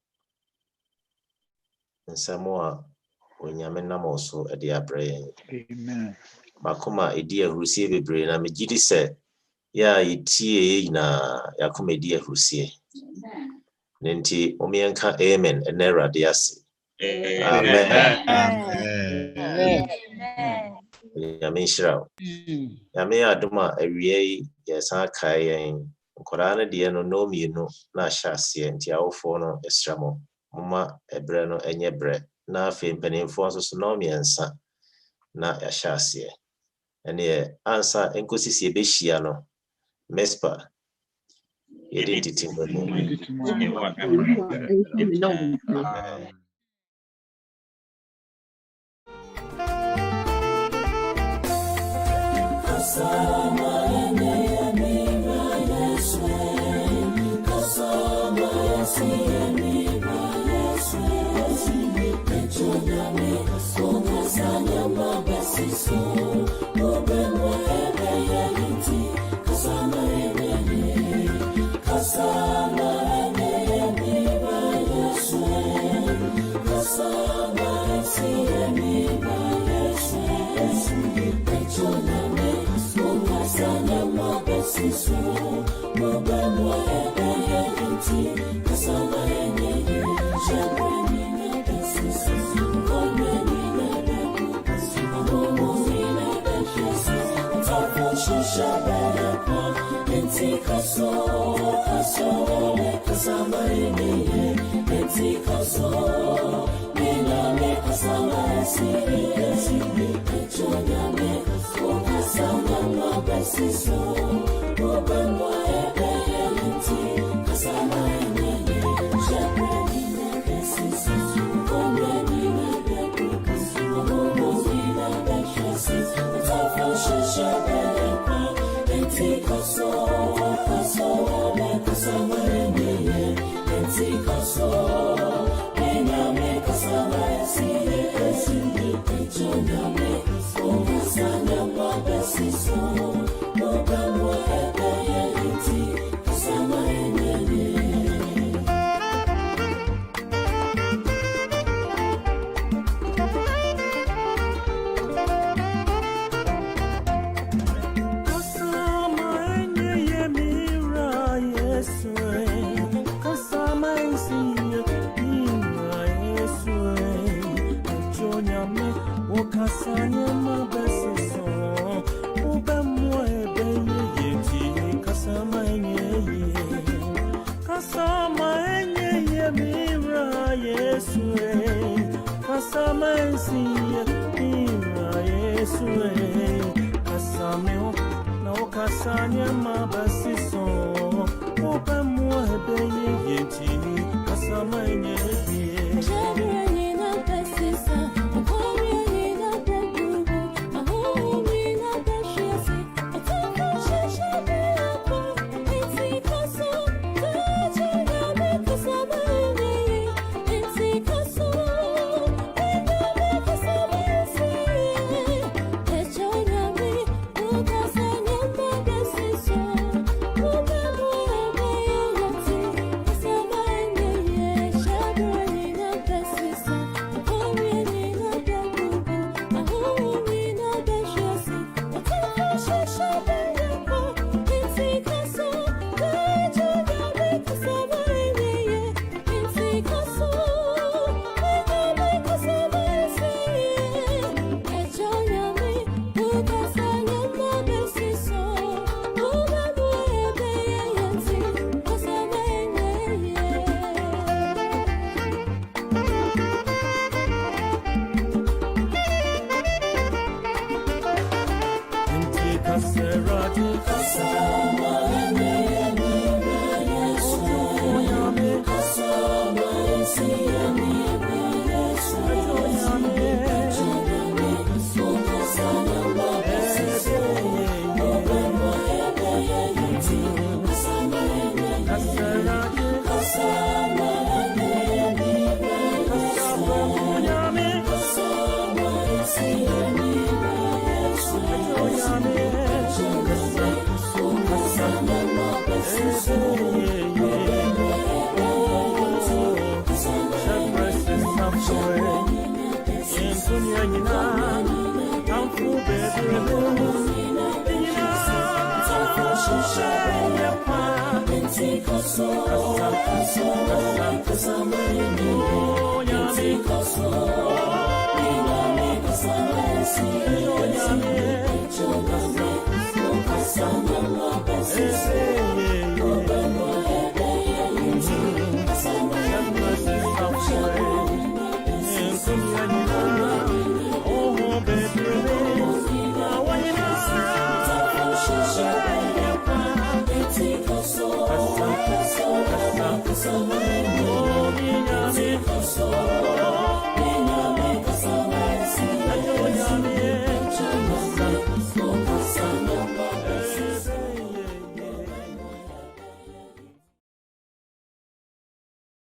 Nsamoa onyame namoso e de abre. Amen. Makoma edi ahrusie bebre na megidi se ya yitie na yakoma edi ahrusie. Nenti omienka amen enera de ase. Amen. Amen. Nyame nhyira. Nyame adoma awie yesan kai yen. Nkora na de no no mienu na ahyase enti awofo no esramo. Mama ebre no enye bre. Na afi mpanimfo nso no miensa na ahyase. Ene ansa enkosisi ebehia no mespa yedi titimbo no. Yes,